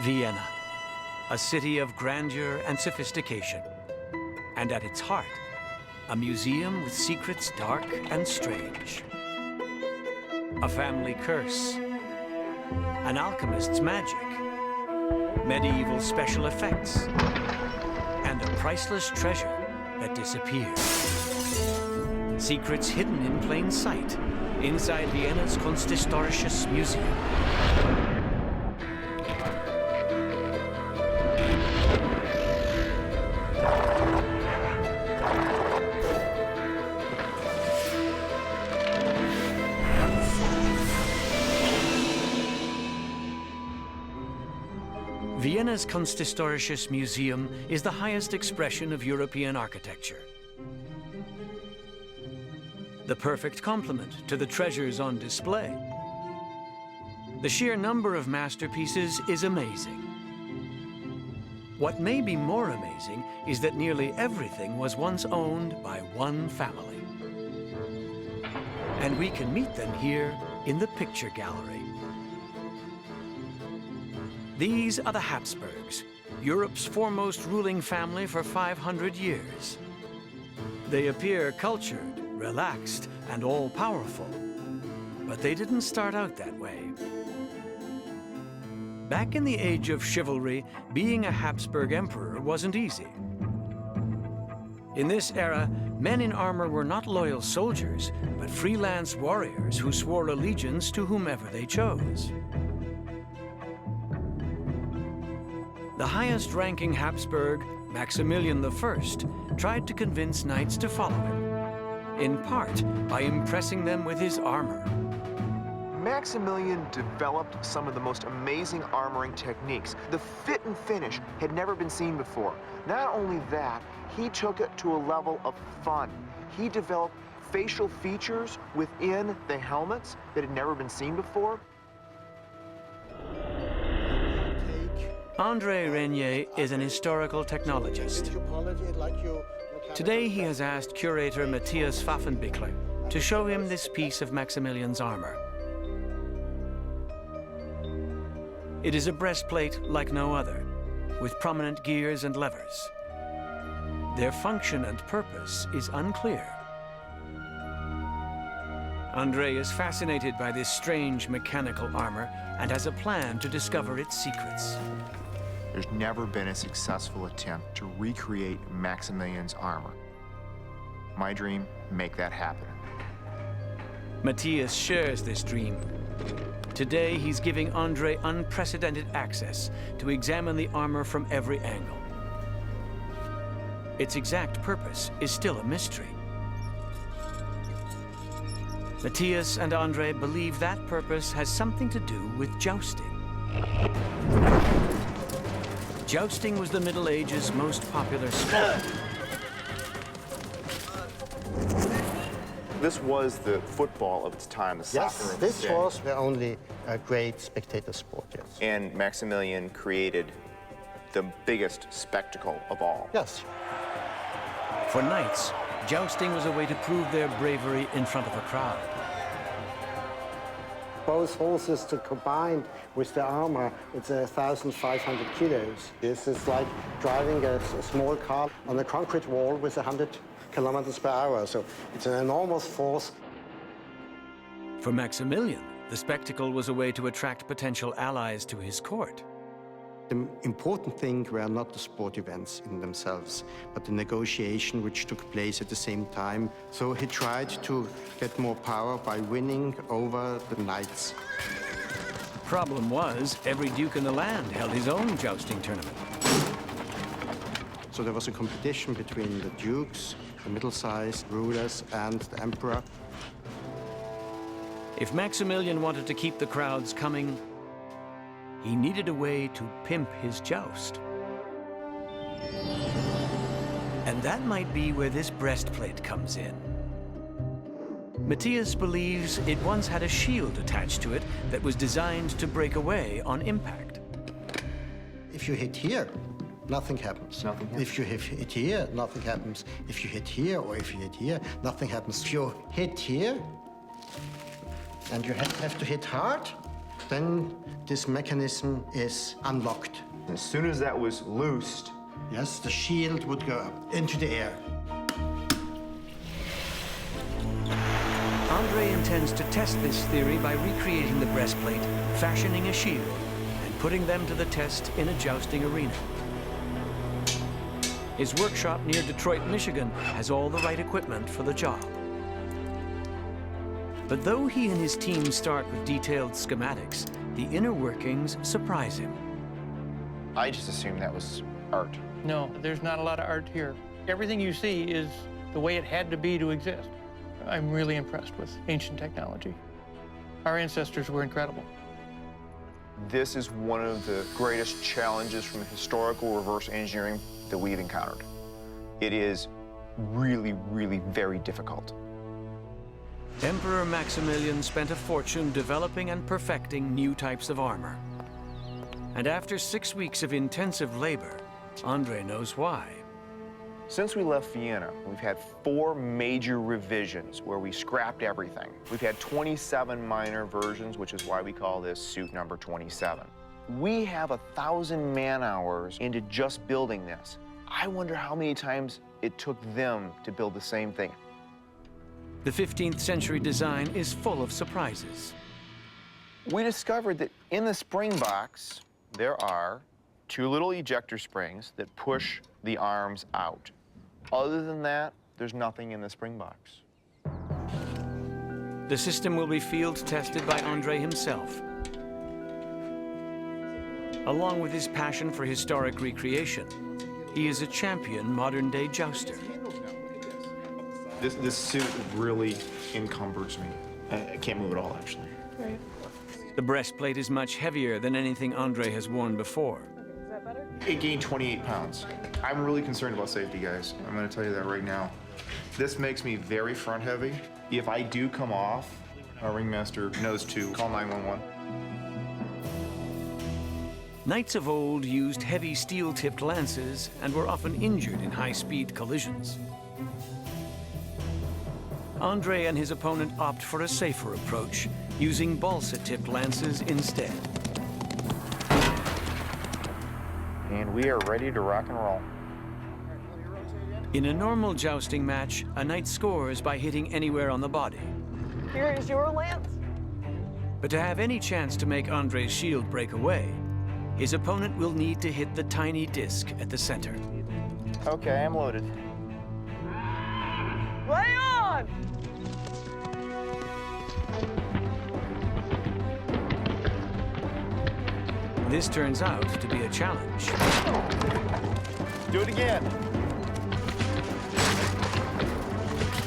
Vienna, a city of grandeur and sophistication. And at its heart, a museum with secrets dark and strange. A family curse, an alchemist's magic, medieval special effects, and a priceless treasure that disappeared. Secrets hidden in plain sight inside Vienna's Kunsthistorisches Museum. Vienna's Kunsthistorisches Museum is the highest expression of European architecture. The perfect complement to the treasures on display. The sheer number of masterpieces is amazing. What may be more amazing is that nearly everything was once owned by one family. And we can meet them here in the picture gallery. These are the Habsburgs, Europe's foremost ruling family for 500 years. They appear cultured, relaxed, and all-powerful, but they didn't start out that way. Back in the age of chivalry, being a Habsburg emperor wasn't easy. In this era, men in armor were not loyal soldiers, but freelance warriors who swore allegiance to whomever they chose. The highest-ranking Habsburg, Maximilian I, tried to convince knights to follow him, in part by impressing them with his armor. Maximilian developed some of the most amazing armoring techniques. The fit and finish had never been seen before. Not only that, he took it to a level of fun. He developed facial features within the helmets that had never been seen before. André Régnier is an historical technologist. Today he has asked curator Matthias Pfaffenbichler to show him this piece of Maximilian's armor. It is a breastplate like no other, with prominent gears and levers. Their function and purpose is unclear. André is fascinated by this strange mechanical armor and has a plan to discover its secrets. There's never been a successful attempt to recreate Maximilian's armor. My dream, make that happen. Matthias shares this dream. Today, he's giving André unprecedented access to examine the armor from every angle. Its exact purpose is still a mystery. Matthias and André believe that purpose has something to do with jousting. Jousting was the Middle Ages' most popular sport. This was the football of its time, the soccer Yes, of this its day. was the only great spectator sport, yes. And Maximilian created the biggest spectacle of all. Yes. For knights, jousting was a way to prove their bravery in front of a crowd. Both horses to combine with the armor, it's 1,500 kilos. This is like driving a small car on a concrete wall with 100 kilometers per hour, so it's an enormous force. For Maximilian, the spectacle was a way to attract potential allies to his court. The important thing were not the sport events in themselves, but the negotiation which took place at the same time. So he tried to get more power by winning over the knights. Problem was, every duke in the land held his own jousting tournament. So there was a competition between the dukes, the middle-sized rulers, and the emperor. If Maximilian wanted to keep the crowds coming, he needed a way to pimp his joust. And that might be where this breastplate comes in. Matthias believes it once had a shield attached to it that was designed to break away on impact. If you hit here, nothing happens. If you hit here, nothing happens. If you hit here or if you hit here, nothing happens. If you hit here, and you have to hit hard, then this mechanism is unlocked. As soon as that was loosed, Yes, the shield would go up into the air. Andre intends to test this theory by recreating the breastplate, fashioning a shield, and putting them to the test in a jousting arena. His workshop near Detroit, Michigan, has all the right equipment for the job. But though he and his team start with detailed schematics, the inner workings surprise him. I just assumed that was art. No, there's not a lot of art here. Everything you see is the way it had to be to exist. I'm really impressed with ancient technology. Our ancestors were incredible. This is one of the greatest challenges from historical reverse engineering that we've encountered. It is really, really very difficult. Emperor Maximilian spent a fortune developing and perfecting new types of armor. And after 6 weeks of intensive labor, Andre knows why. Since we left Vienna, we've had 4 major revisions where we scrapped everything. We've had 27 minor versions, which is why we call this suit number 27. We have 1,000 man-hours into just building this. I wonder how many times it took them to build the same thing. The 15th century design is full of surprises. We discovered that in the spring box, there are 2 little ejector springs that push the arms out. Other than that, there's nothing in the spring box. The system will be field tested by Andre himself. Along with his passion for historic recreation, he is a champion modern-day jouster. This suit really encumbers me. I can't move at all, actually. Right. The breastplate is much heavier than anything Andre has worn before. It gained 28 pounds. I'm really concerned about safety, guys. I'm gonna tell you that right now. This makes me very front heavy. If I do come off, our ringmaster knows to call 911. Knights of old used heavy steel-tipped lances and were often injured in high-speed collisions. Andre and his opponent opt for a safer approach, using balsa-tipped lances instead. And we are ready to rock and roll. In a normal jousting match, a knight scores by hitting anywhere on the body. Here is your lance. But to have any chance to make Andre's shield break away, his opponent will need to hit the tiny disc at the center. Okay, I'm loaded. Lay on! This turns out to be a challenge. Do it again.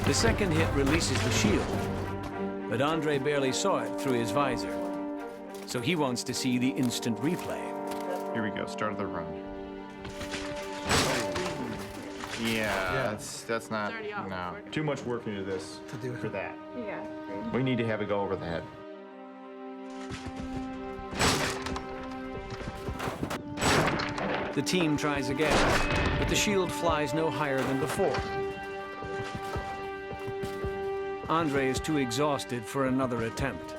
The second hit releases the shield, but Andre barely saw it through his visor. So he wants to see the instant replay. Here we go, start of the round. Yeah, that's not, no. Too much work into this for that. Yeah. We need to have it go over the head. The team tries again, but the shield flies no higher than before. Andre is too exhausted for another attempt.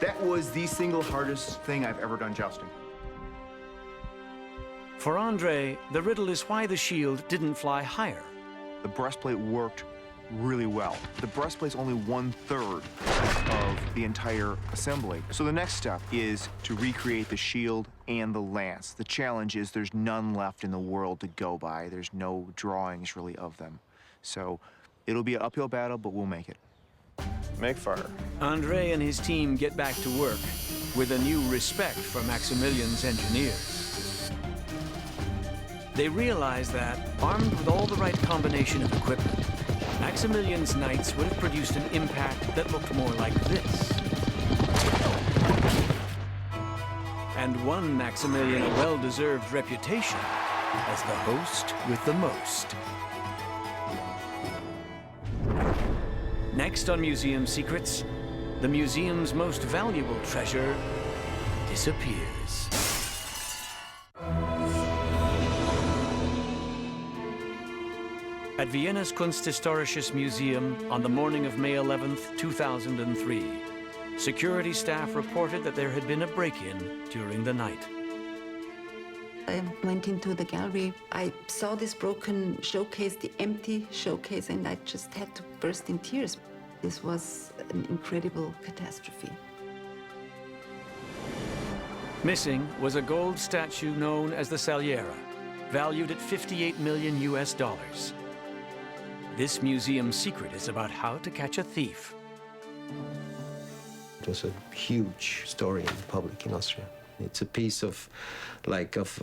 That was the single hardest thing I've ever done jousting. For Andre, the riddle is why the shield didn't fly higher. The breastplate worked really well. The breastplate's only 1/3 of the entire assembly. So the next step is to recreate the shield and the lance. The challenge is there's none left in the world to go by. There's no drawings really of them. So it'll be an uphill battle, but we'll make it. Make fire. Andre and his team get back to work with a new respect for Maximilian's engineers. They realize that, armed with all the right combination of equipment, Maximilian's knights would have produced an impact that looked more like this. And won Maximilian a well-deserved reputation as the host with the most. Next on Museum Secrets, the museum's most valuable treasure disappears. At Vienna's Kunsthistorisches Museum on the morning of May 11th, 2003, security staff reported that there had been a break-in during the night. I went into the gallery. I saw this broken showcase, the empty showcase, and I just had to burst in tears. This was an incredible catastrophe. Missing was a gold statue known as the Saliera, valued at $58 million US. This museum's secret is about how to catch a thief. It was a huge story in the public in Austria. It's a piece of, like, of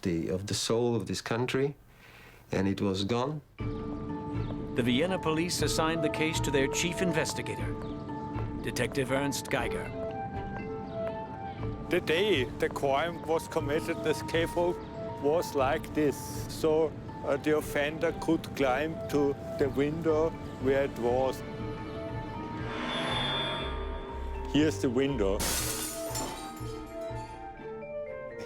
the soul of this country, and it was gone. The Vienna police assigned the case to their chief investigator, Detective Ernst Geiger. The day the crime was committed, the scaffold was like this. So the offender could climb to the window where it was. Here's the window.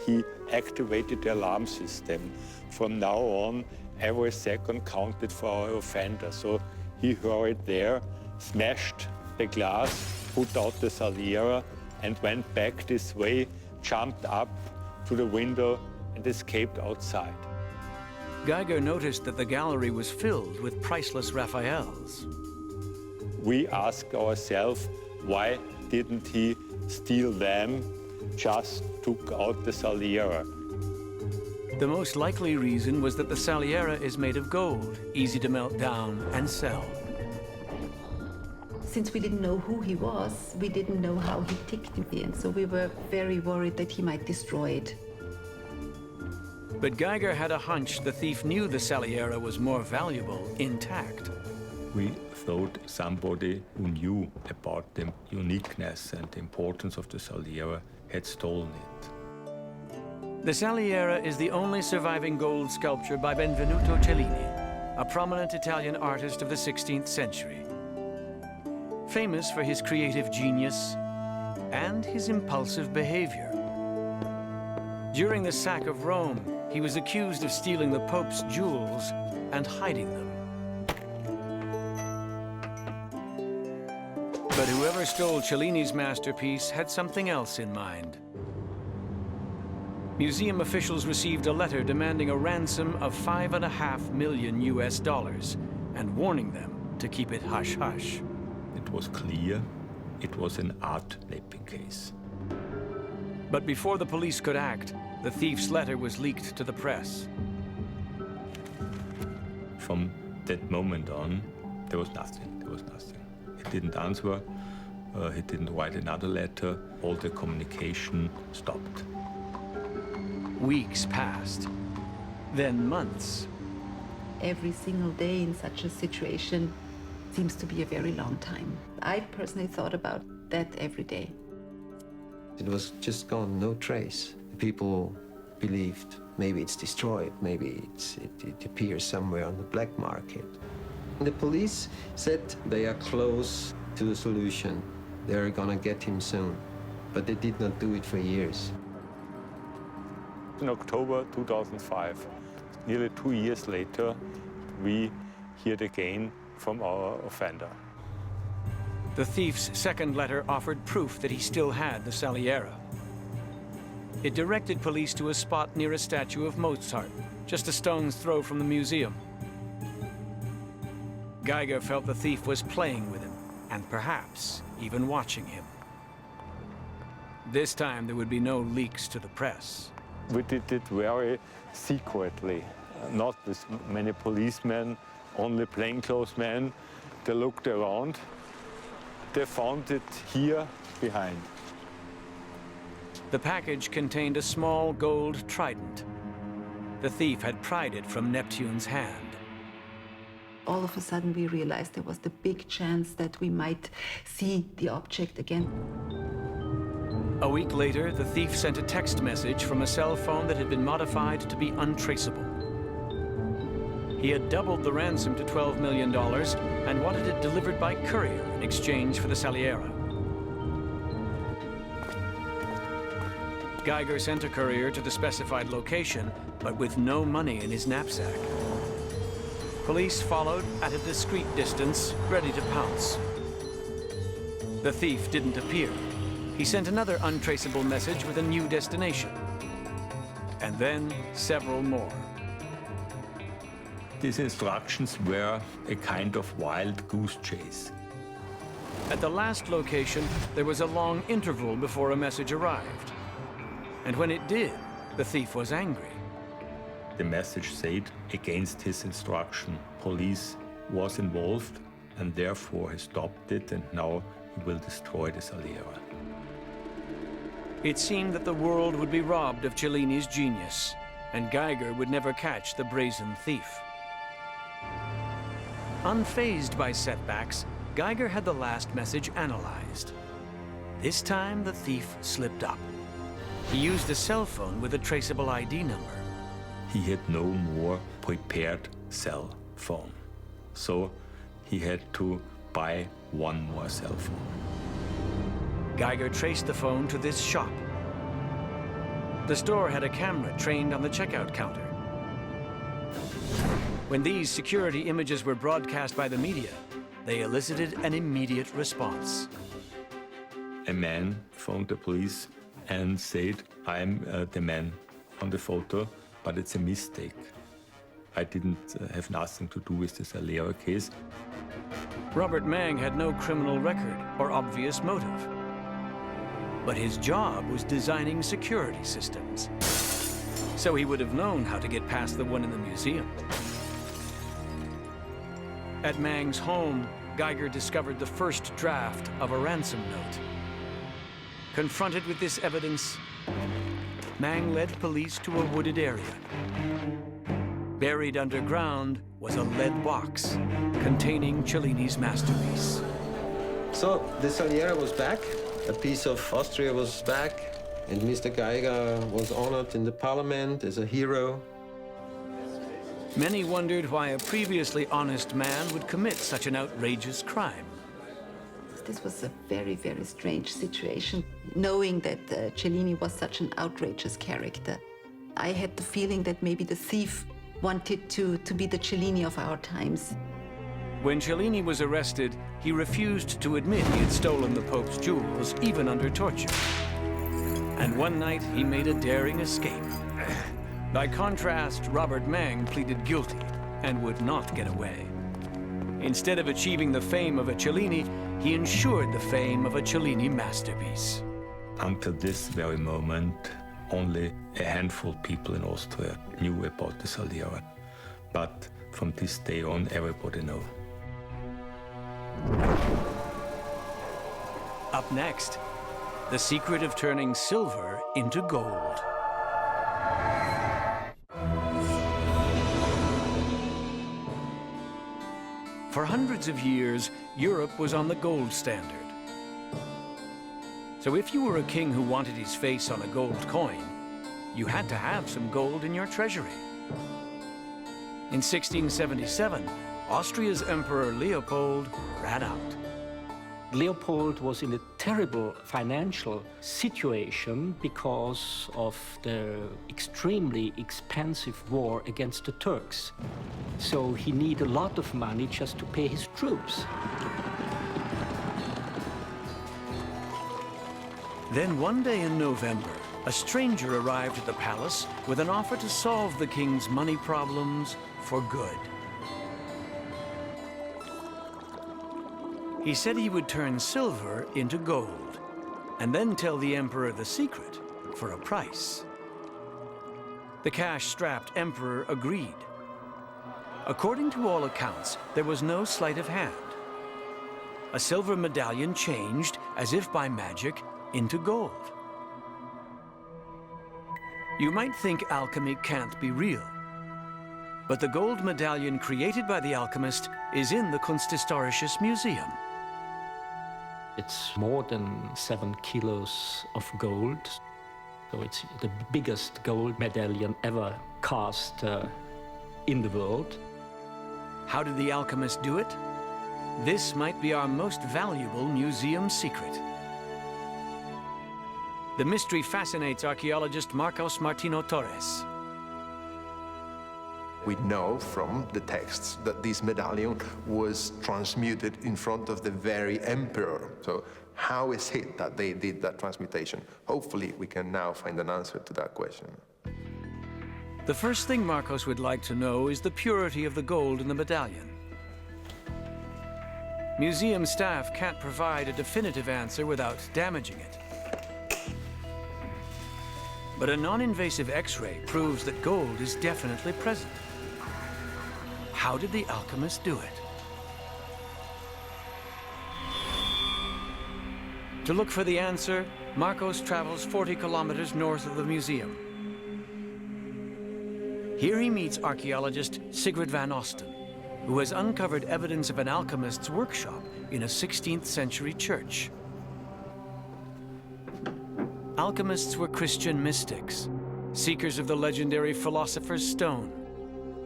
He activated the alarm system. From now on, every second counted for our offender. So he hurried there, smashed the glass, put out the Saliera, and went back this way, jumped up to the window, and escaped outside. Geiger noticed that the gallery was filled with priceless Raphaels. We asked ourselves, why didn't he steal them, just took out the Saliera? The most likely reason was that the Saliera is made of gold, easy to melt down and sell. Since we didn't know who he was, we didn't know how he ticked in the end, so we were very worried that he might destroy it. But Geiger had a hunch the thief knew the Saliera was more valuable intact. We thought somebody who knew about the uniqueness and the importance of the Saliera had stolen it. The Saliera is the only surviving gold sculpture by Benvenuto Cellini, a prominent Italian artist of the 16th century. Famous for his creative genius and his impulsive behavior. During the sack of Rome, he was accused of stealing the Pope's jewels and hiding them. But whoever stole Cellini's masterpiece had something else in mind. Museum officials received a letter demanding a ransom of $5.5 million US and warning them to keep it hush-hush. It was clear it was an art laping case. But before the police could act, the thief's letter was leaked to the press. From that moment on, there was nothing. There was nothing. He didn't answer. He didn't write another letter. All the communication stopped. Weeks passed, then months. Every single day in such a situation seems to be a very long time. I personally thought about that every day. It was just gone, no trace. People believed maybe it's destroyed, maybe it appears somewhere on the black market. The police said they are close to the solution. They're gonna get him soon. But they did not do it for years. In October 2005, nearly 2 years later, we heard again from our offender. The thief's second letter offered proof that he still had the Saliera. It directed police to a spot near a statue of Mozart, just a stone's throw from the museum. Geiger felt the thief was playing with him, and perhaps even watching him. This time there would be no leaks to the press. We did it very secretly, not with many policemen, only plainclothes men. They looked around. They found it here behind. The package contained a small gold trident. The thief had pried it from Neptune's hand. All of a sudden we realized there was the big chance that we might see the object again. A week later, the thief sent a text message from a cell phone that had been modified to be untraceable. He had doubled the ransom to $12 million and wanted it delivered by courier in exchange for the Saliera. Geiger sent a courier to the specified location, but with no money in his knapsack. Police followed at a discreet distance, ready to pounce. The thief didn't appear. He sent another untraceable message with a new destination. And then several more. These instructions were a kind of wild goose chase. At the last location, there was a long interval before a message arrived. And when it did, the thief was angry. The message said, against his instruction, police was involved, and therefore he stopped it, and now he will destroy the Saliera. It seemed that the world would be robbed of Cellini's genius, and Geiger would never catch the brazen thief. Unfazed by setbacks, Geiger had the last message analyzed. This time, the thief slipped up. He used a cell phone with a traceable ID number. He had no more prepared cell phone. So he had to buy one more cell phone. Geiger traced the phone to this shop. The store had a camera trained on the checkout counter. When these security images were broadcast by the media, they elicited an immediate response. A man phoned the police and said, I'm the man on the photo, but it's a mistake. I didn't have nothing to do with the Saliera case. Robert Mang had no criminal record or obvious motive. But his job was designing security systems. So he would have known how to get past the one in the museum. At Mang's home, Geiger discovered the first draft of a ransom note. Confronted with this evidence, Mang led police to a wooded area. Buried underground was a lead box containing Cellini's masterpiece. So the Saliera was back, a piece of Austria was back, and Mr. Geiger was honored in the parliament as a hero. Many wondered why a previously honest man would commit such an outrageous crime. This was a very, very strange situation, knowing that Cellini was such an outrageous character. I had the feeling that maybe the thief wanted to be the Cellini of our times. When Cellini was arrested, he refused to admit he had stolen the Pope's jewels, even under torture. And one night, he made a daring escape. By contrast, Robert Mang pleaded guilty and would not get away. Instead of achieving the fame of a Cellini, he ensured the fame of a Cellini masterpiece. Until this very moment, only a handful of people in Austria knew about the Saliera. But from this day on, everybody knows. Up next, the secret of turning silver into gold. For hundreds of years, Europe was on the gold standard. So if you were a king who wanted his face on a gold coin, you had to have some gold in your treasury. In 1677, Austria's Emperor Leopold ran out. Leopold was in a terrible financial situation because of the extremely expensive war against the Turks. So he needed a lot of money just to pay his troops. Then one day in November, a stranger arrived at the palace with an offer to solve the king's money problems for good. He said he would turn silver into gold, and then tell the emperor the secret for a price. The cash-strapped emperor agreed. According to all accounts, there was no sleight of hand. A silver medallion changed, as if by magic, into gold. You might think alchemy can't be real, but the gold medallion created by the alchemist is in the Kunsthistorisches Museum. It's more than 7 kilos of gold. So it's the biggest gold medallion ever cast in the world. How did the alchemist do it? This might be our most valuable museum secret. The mystery fascinates archaeologist Marcos Martino Torres. We know from the texts that this medallion was transmuted in front of the very emperor. So How is it that they did that transmutation? Hopefully, we can now find an answer to that question. The first thing Marcos would like to know is the purity of the gold in the medallion. Museum staff can't provide a definitive answer without damaging it. But a non-invasive X-ray proves that gold is definitely present. How did the alchemist do it? To look for the answer, Marcos travels 40 kilometers north of the museum. Here he meets archaeologist Sigrid van Osten, who has uncovered evidence of an alchemist's workshop in a 16th century church. Alchemists were Christian mystics, seekers of the legendary philosopher's stone,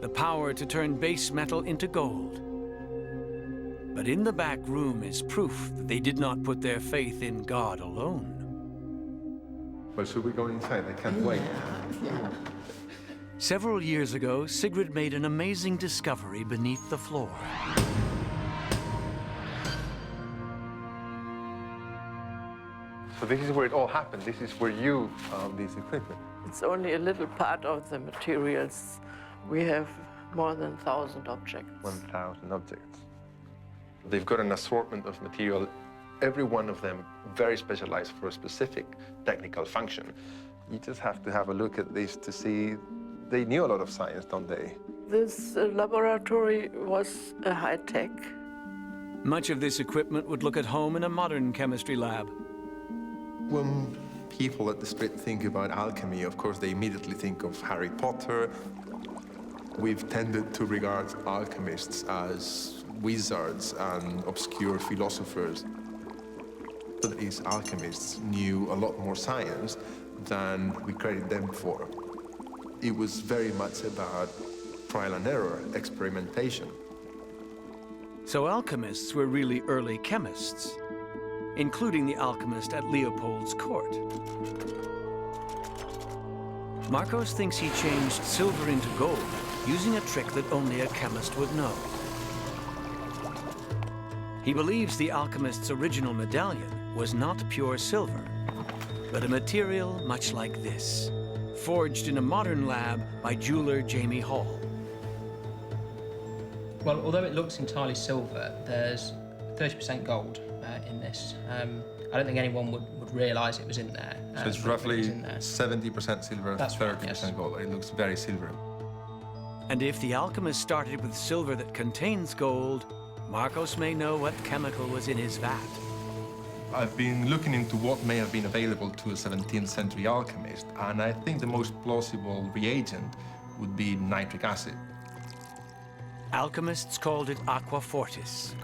the power to turn base metal into gold. But in the back room is proof that they did not put their faith in God alone. Well, should we go inside? I can't wait. Yeah. Several years ago, Sigrid made an amazing discovery beneath the floor. So this is where it all happened. This is where you found this equipment. It's only a little part of the materials. We have more than 1,000 objects. 1,000 objects. They've got an assortment of material, every one of them very specialized for a specific technical function. You just have to have a look at this to see they knew a lot of science, don't they? This laboratory was a high-tech. Much of this equipment would look at home in a modern chemistry lab. When people at the street think about alchemy, of course, they immediately think of Harry Potter. We've tended to regard alchemists as wizards and obscure philosophers. But these alchemists knew a lot more science than we credit them for. It was very much about trial and error, experimentation. So alchemists were really early chemists, including the alchemist at Leopold's court. Marcos thinks he changed silver into gold using a trick that only a chemist would know. He believes the alchemist's original medallion was not pure silver, but a material much like this, forged in a modern lab by jeweler Jamie Hall. Well, although it looks entirely silver, there's 30% gold in this. I don't think anyone would realise it was in there. So it's roughly 70% silver, 30% gold. It looks very silvery. And if the alchemist started with silver that contains gold, Marcos may know what chemical was in his vat. I've been looking into what may have been available to a 17th century alchemist, and I think the most plausible reagent would be nitric acid. Alchemists called it aqua fortis.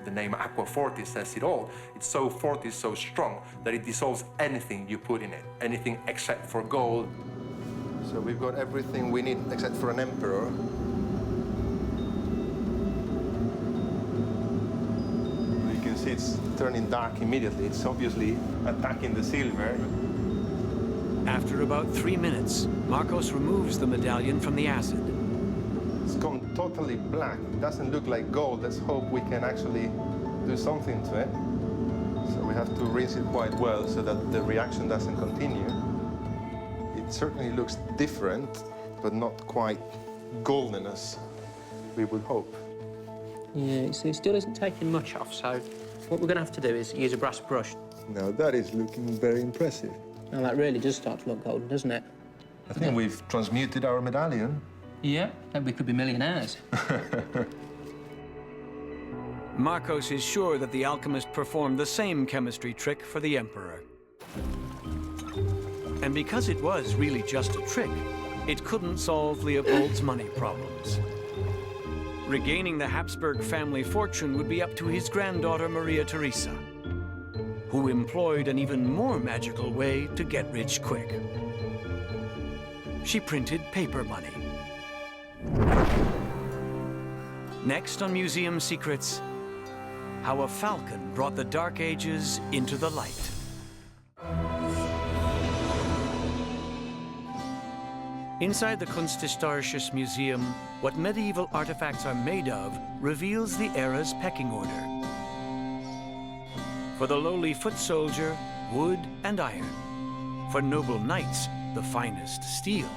The name aqua fortis says it all. It's so fortis, so strong, that it dissolves anything you put in it, anything except for gold. So we've got everything we need except for an emperor. You can see it's turning dark immediately. It's obviously attacking the silver. After about 3 minutes, Marcos removes the medallion from the acid. It's gone totally black. It doesn't look like gold. Let's hope we can actually do something to it. So we have to rinse it quite well so that the reaction doesn't continue. It certainly looks different, but not quite golden as we would hope. Yeah, so it still isn't taking much off, so what we're going to have to do is use a brass brush. Now that is looking very impressive. Now that really does start to look golden, doesn't it? I think we've transmuted our medallion. Yeah, then we could be millionaires. Marcos is sure that the alchemist performed the same chemistry trick for the emperor. And because it was really just a trick, it couldn't solve Leopold's money problems. Regaining the Habsburg family fortune would be up to his granddaughter Maria Theresa, who employed an even more magical way to get rich quick. She printed paper money. Next on Museum Secrets, how a falcon brought the Dark Ages into the light. Inside the Kunsthistorisches Museum, what medieval artifacts are made of reveals the era's pecking order. For the lowly foot soldier, wood and iron. For noble knights, the finest steel.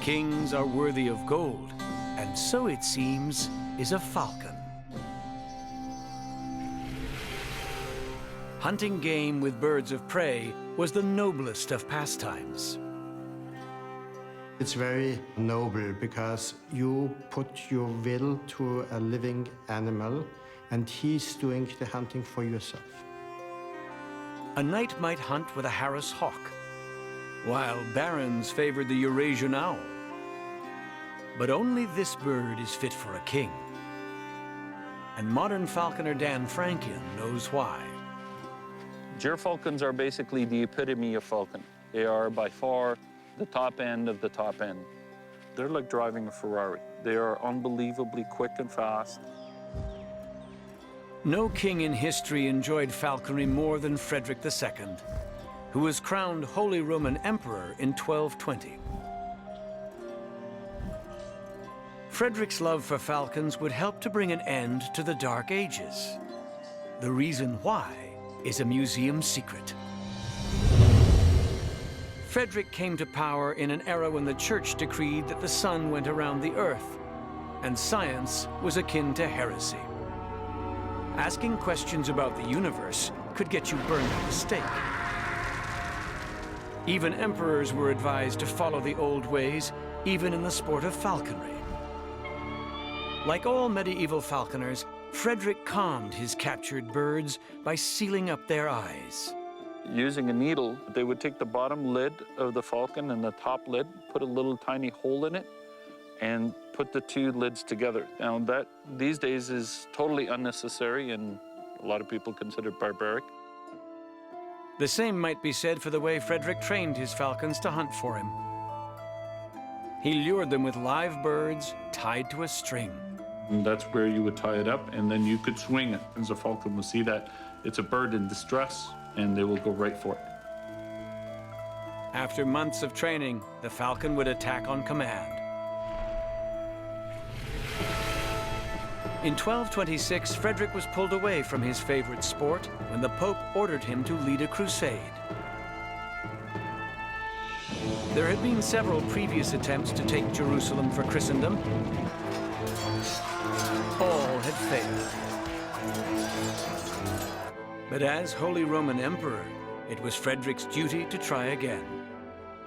Kings are worthy of gold, and so it seems is a falcon. Hunting game with birds of prey was the noblest of pastimes. It's very noble because you put your will to a living animal and he's doing the hunting for yourself. A knight might hunt with a Harris hawk, while barons favored the Eurasian owl. But only this bird is fit for a king. And modern falconer Dan Franklin knows why. Gyrfalcons are basically the epitome of falcon. They are by far the top end of the top end. They're like driving a Ferrari. They are unbelievably quick and fast. No king in history enjoyed falconry more than Frederick II, who was crowned Holy Roman Emperor in 1220. Frederick's love for falcons would help to bring an end to the Dark Ages. The reason why is a museum secret. Frederick came to power in an era when the church decreed that the sun went around the earth, and science was akin to heresy. Asking questions about the universe could get you burned at the stake. Even emperors were advised to follow the old ways, even in the sport of falconry. Like all medieval falconers, Frederick calmed his captured birds by sealing up their eyes. Using a needle, they would take the bottom lid of the falcon and the top lid, put a little tiny hole in it, and put the two lids together. Now that these days is totally unnecessary and a lot of people consider it barbaric. The same might be said for the way Frederick trained his falcons to hunt for him. He lured them with live birds tied to a string. And that's where you would tie it up and then you could swing it. As a falcon will see that it's a bird in distress and they will go right for it. After months of training, the falcon would attack on command. In 1226, Frederick was pulled away from his favorite sport when the Pope ordered him to lead a crusade. There had been several previous attempts to take Jerusalem for Christendom. All had failed. But as Holy Roman Emperor, it was Frederick's duty to try again.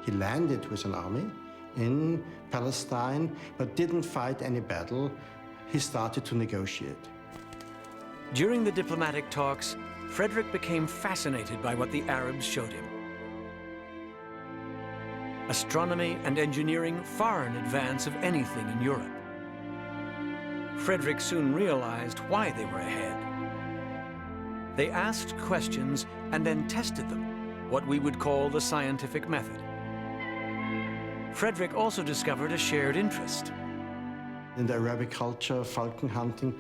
He landed with an army in Palestine, but didn't fight any battle. He started to negotiate. During the diplomatic talks, Frederick became fascinated by what the Arabs showed him. Astronomy and engineering far in advance of anything in Europe. Frederick soon realized why they were ahead. They asked questions and then tested them, what we would call the scientific method. Frederick also discovered a shared interest. In the Arabic culture, falcon hunting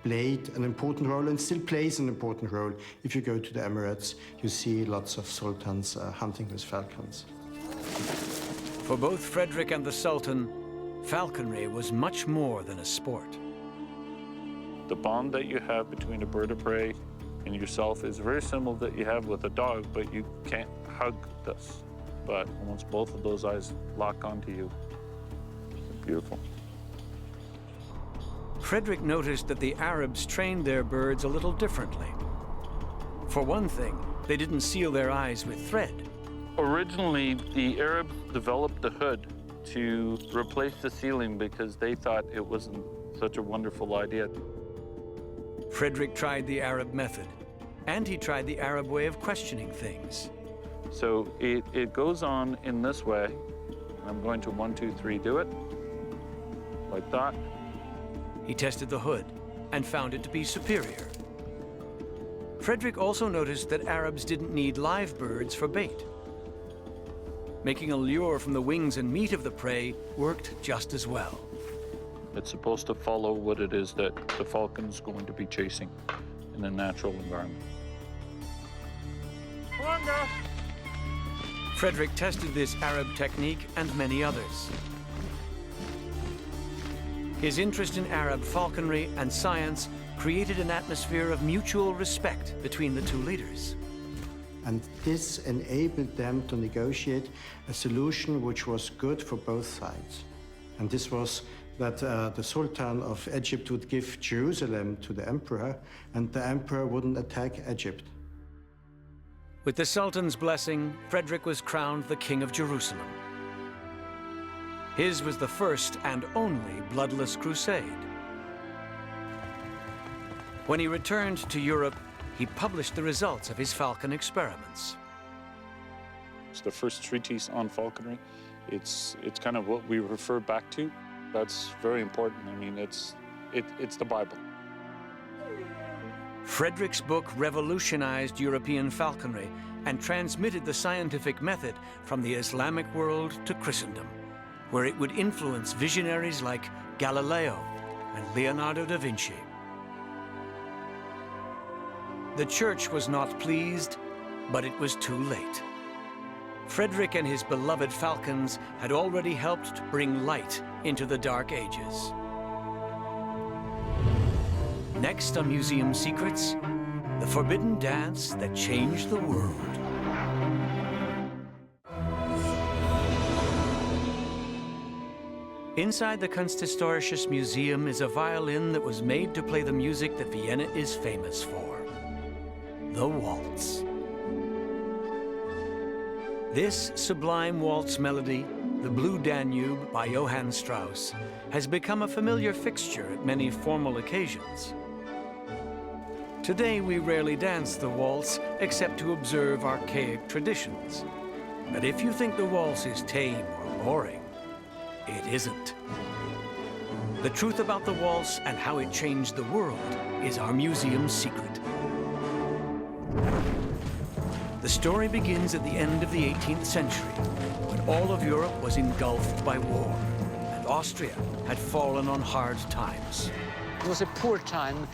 played an important role and still plays an important role. If you go to the Emirates, you see lots of sultans hunting with falcons. For both Frederick and the Sultan, falconry was much more than a sport. The bond that you have between a bird of prey and yourself is very similar that you have with a dog, but you can't hug this. But once both of those eyes lock onto you, it's beautiful. Frederick noticed that the Arabs trained their birds a little differently. For one thing, they didn't seal their eyes with thread. Originally, the Arabs developed the hood to replace the sealing because they thought it wasn't such a wonderful idea. Frederick tried the Arab method, and he tried the Arab way of questioning things. So it goes on in this way. I'm going to 1, 2, 3, do it, like that. He tested the hood and found it to be superior. Frederick also noticed that Arabs didn't need live birds for bait. Making a lure from the wings and meat of the prey worked just as well. It's supposed to follow what it is that the falcon's going to be chasing in a natural environment. Frederick tested this Arab technique and many others. His interest in Arab falconry and science created an atmosphere of mutual respect between the two leaders. And this enabled them to negotiate a solution which was good for both sides. And this was that the Sultan of Egypt would give Jerusalem to the emperor, and the emperor wouldn't attack Egypt. With the Sultan's blessing, Frederick was crowned the King of Jerusalem. His was the first and only bloodless crusade. When he returned to Europe, he published the results of his falcon experiments. It's the first treatise on falconry. It's kind of what we refer back to. That's very important. I mean, it's the Bible. Frederick's book revolutionized European falconry and transmitted the scientific method from the Islamic world to Christendom, where it would influence visionaries like Galileo and Leonardo da Vinci. The church was not pleased, but it was too late. Frederick and his beloved falcons had already helped bring light into the Dark Ages. Next on Museum Secrets, the forbidden dance that changed the world. Inside the Kunsthistorisches Museum is a violin that was made to play the music that Vienna is famous for, the waltz. This sublime waltz melody, the Blue Danube by Johann Strauss, has become a familiar fixture at many formal occasions. Today, we rarely dance the waltz except to observe archaic traditions. But if you think the waltz is tame or boring, it isn't. The truth about the waltz and how it changed the world is our museum's secret. The story begins at the end of the 18th century, when all of Europe was engulfed by war, and Austria had fallen on hard times. It was a poor time,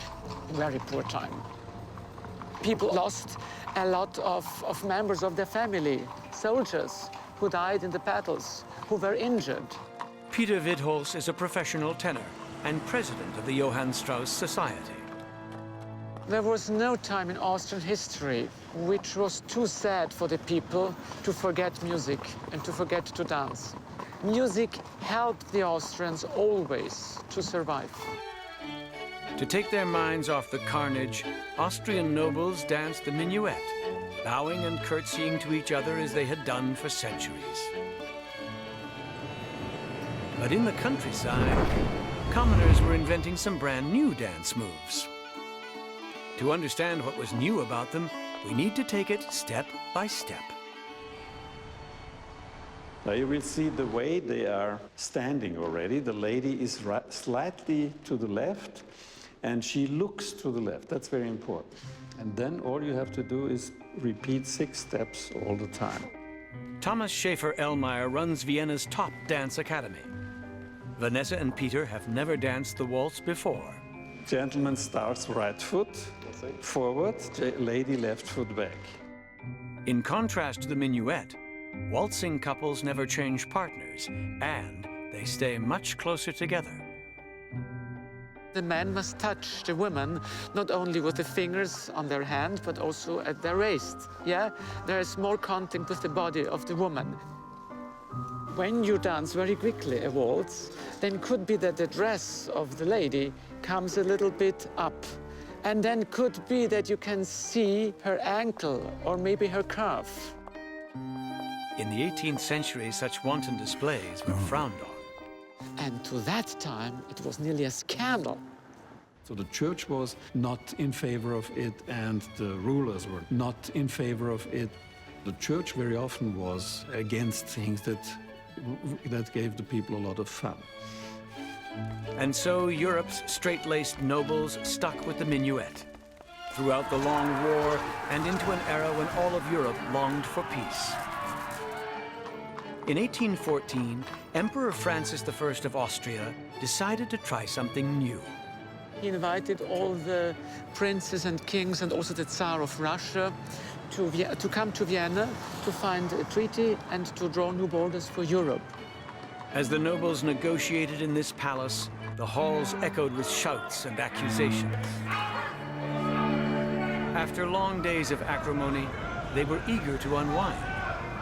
very poor time. People lost a lot of members of their family, soldiers who died in the battles, who were injured. Peter Widholz is a professional tenor and president of the Johann Strauss Society. There was no time in Austrian history which was too sad for the people to forget music and to forget to dance. Music helped the Austrians always to survive. To take their minds off the carnage, Austrian nobles danced the minuet, bowing and curtsying to each other as they had done for centuries. But in the countryside, commoners were inventing some brand new dance moves. To understand what was new about them, we need to take it step by step. Now you will see the way they are standing already. The lady is slightly to the left, and she looks to the left. That's very important. And then all you have to do is repeat 6 steps all the time. Thomas Schäfer-Ellmeyer runs Vienna's top dance academy. Vanessa and Peter have never danced the waltz before. Gentleman starts right foot forward, lady left foot back. In contrast to the minuet, waltzing couples never change partners, and they stay much closer together. The man must touch the woman not only with the fingers on their hand, but also at their waist. Yeah, there is more contact with the body of the woman. When you dance very quickly a waltz, then could be that the dress of the lady comes a little bit up. And then could be that you can see her ankle or maybe her calf. In the 18th century, such wanton displays were frowned on. And to that time, it was nearly a scandal. So the church was not in favor of it, and the rulers were not in favor of it. The church very often was against things that gave the people a lot of fun. And so Europe's straight-laced nobles stuck with the minuet throughout the long war and into an era when all of Europe longed for peace. In 1814, Emperor Francis I of Austria decided to try something new. He invited all the princes and kings and also the Tsar of Russia to come to Vienna to find a treaty and to draw new borders for Europe. As the nobles negotiated in this palace, the halls echoed with shouts and accusations. After long days of acrimony, they were eager to unwind.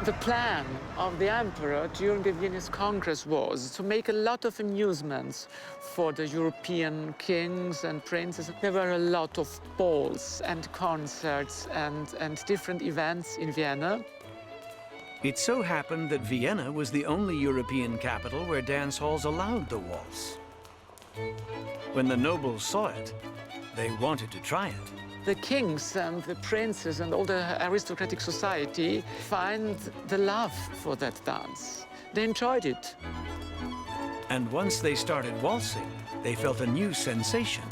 The plan of the emperor during the Vienna Congress was to make a lot of amusements for the European kings and princes. There were a lot of balls and concerts and different events in Vienna. It so happened that Vienna was the only European capital where dance halls allowed the waltz. When the nobles saw it, they wanted to try it. The kings and the princes and all the aristocratic society find the love for that dance. They enjoyed it. And once they started waltzing, they felt a new sensation.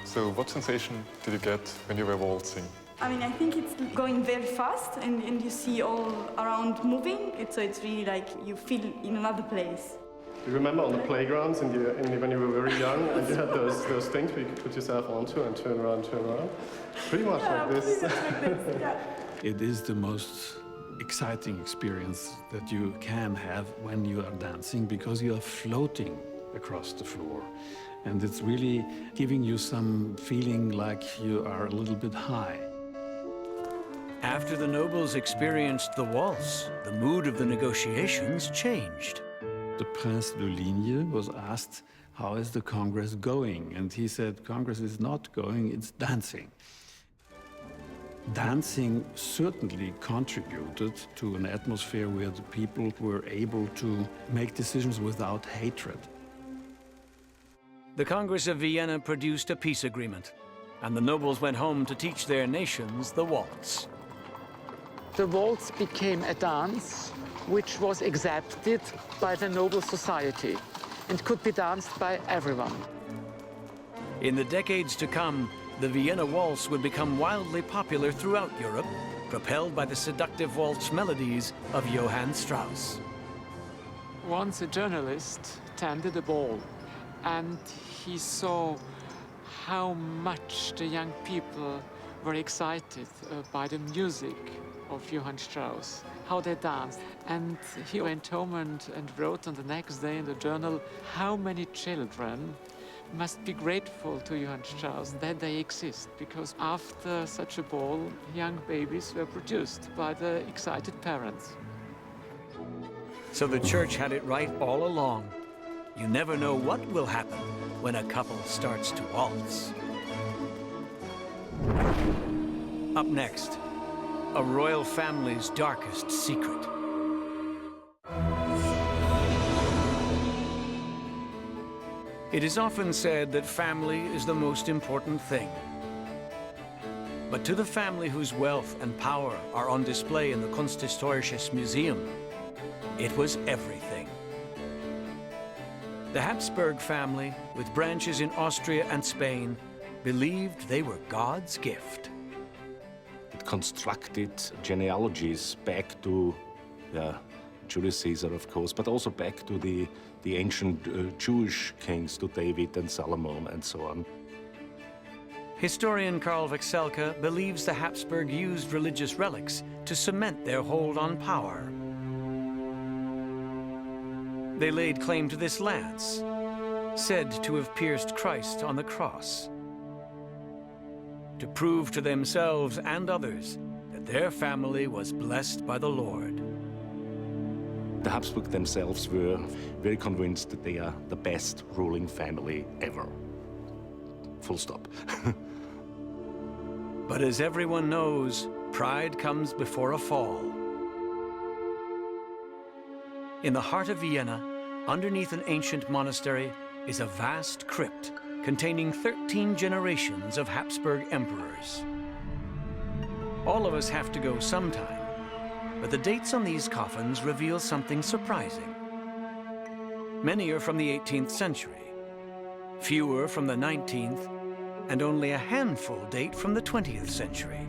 So what sensation did you get when you were waltzing? I mean, I think it's going very fast and you see all around moving. So it's really like you feel in another place. You remember on the playgrounds when you were very young and you had those things where you could put yourself onto and turn around? Pretty much like this. It is the most exciting experience that you can have when you are dancing because you are floating across the floor. And it's really giving you some feeling like you are a little bit high. After the nobles experienced the waltz, the mood of the negotiations changed. The Prince de Ligne was asked, how is the Congress going? And he said, Congress is not going, it's dancing. Dancing certainly contributed to an atmosphere where the people were able to make decisions without hatred. The Congress of Vienna produced a peace agreement, and the nobles went home to teach their nations the waltz. The waltz became a dance which was accepted by the noble society and could be danced by everyone. In the decades to come, the Vienna waltz would become wildly popular throughout Europe, propelled by the seductive waltz melodies of Johann Strauss. Once a journalist attended a ball and he saw how much the young people were excited by the music of Johann Strauss, how they danced. And he went home and wrote on the next day in the journal how many children must be grateful to Johann Strauss that they exist, because after such a ball, young babies were produced by the excited parents. So the church had it right all along. You never know what will happen when a couple starts to waltz. Up next, a royal family's darkest secret. It is often said that family is the most important thing. But to the family whose wealth and power are on display in the Kunsthistorisches Museum, it was everything. The Habsburg family, with branches in Austria and Spain, believed they were God's gift. It constructed genealogies back to Julius Caesar, of course, but also back to the ancient Jewish kings, to David and Solomon and so on. Historian Karl Vexelka believes the Habsburg used religious relics to cement their hold on power. They laid claim to this lance, said to have pierced Christ on the cross, to prove to themselves and others that their family was blessed by the Lord. The Habsburg themselves were very convinced that they are the best ruling family ever. Full stop. But as everyone knows, pride comes before a fall. In the heart of Vienna, underneath an ancient monastery, is a vast crypt containing 13 generations of Habsburg emperors. All of us have to go sometime, but the dates on these coffins reveal something surprising. Many are from the 18th century, fewer from the 19th, and only a handful date from the 20th century.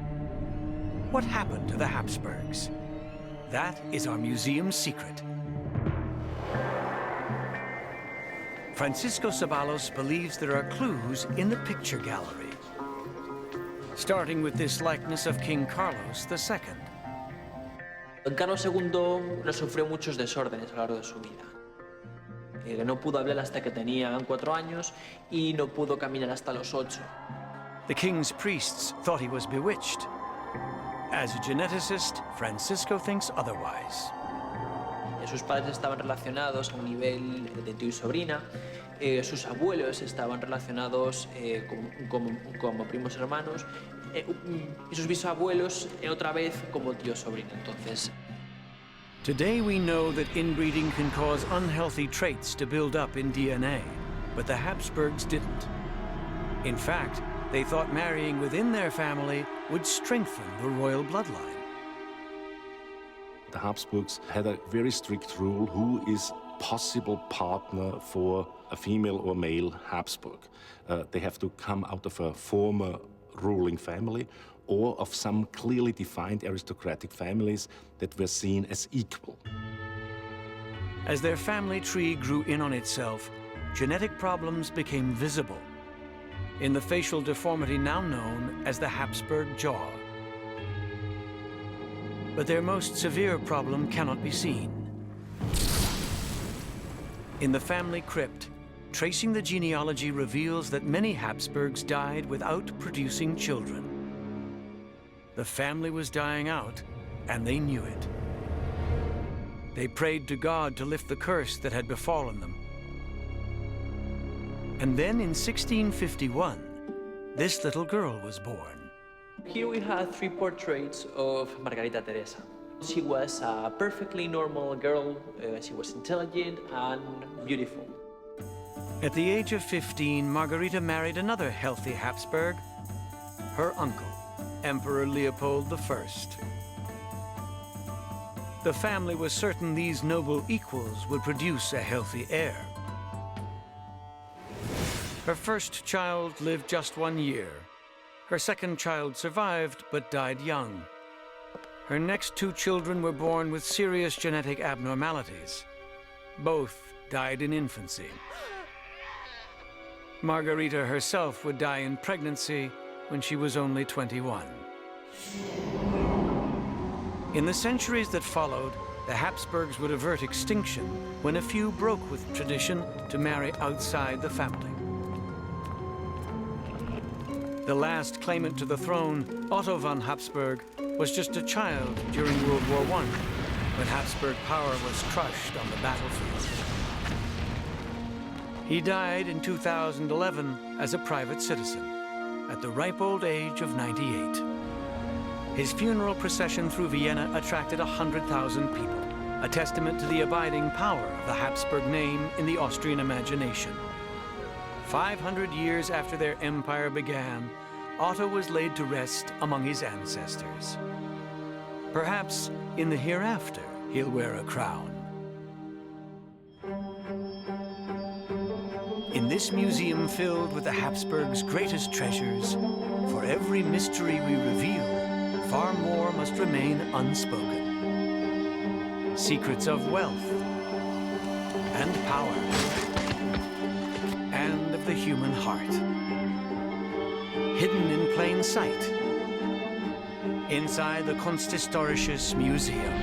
What happened to the Habsburgs? That is our museum's secret. Francisco Ceballos believes there are clues in the picture gallery, starting with this likeness of King Carlos II. Carlos II le sufrió muchos desórdenes a lo largo de su vida. No pudo hablar hasta que tenía 4 años y no pudo caminar hasta los 8. The king's priests thought he was bewitched. As a geneticist, Francisco thinks otherwise. Sus padres estaban relacionados a un nivel de tío y sobrina. Sus abuelos estaban relacionados como primos hermanos. Y sus bisabuelos otra vez como tío sobrino. Entonces. Today we know that inbreeding can cause unhealthy traits to build up in DNA, but the Habsburgs didn't. In fact, they thought marrying within their family would strengthen the royal bloodline. The Habsburgs had a very strict rule who is possible partner for a female or male Habsburg. They have to come out of a former ruling family or of some clearly defined aristocratic families that were seen as equal. As their family tree grew in on itself, genetic problems became visible in the facial deformity now known as the Habsburg jaw. But their most severe problem cannot be seen. In the family crypt, tracing the genealogy reveals that many Habsburgs died without producing children. The family was dying out, and they knew it. They prayed to God to lift the curse that had befallen them. And then in 1651, this little girl was born. Here we have 3 portraits of Margarita Teresa. She was a perfectly normal girl. She was intelligent and beautiful. At the age of 15, Margarita married another healthy Habsburg, her uncle, Emperor Leopold I. The family was certain these noble equals would produce a healthy heir. Her first child lived just 1 year. Her second child survived, but died young. Her next 2 children were born with serious genetic abnormalities. Both died in infancy. Margarita herself would die in pregnancy when she was only 21. In the centuries that followed, the Habsburgs would avert extinction when a few broke with tradition to marry outside the family. The last claimant to the throne, Otto von Habsburg, was just a child during World War I, when Habsburg power was crushed on the battlefield. He died in 2011 as a private citizen, at the ripe old age of 98. His funeral procession through Vienna attracted 100,000 people, a testament to the abiding power of the Habsburg name in the Austrian imagination. 500 years after their empire began, Otto was laid to rest among his ancestors. Perhaps in the hereafter, he'll wear a crown. In this museum filled with the Habsburgs' greatest treasures, for every mystery we reveal, far more must remain unspoken. Secrets of wealth and power, and of the human heart. Hidden in plain sight, inside the Kunsthistorisches Museum.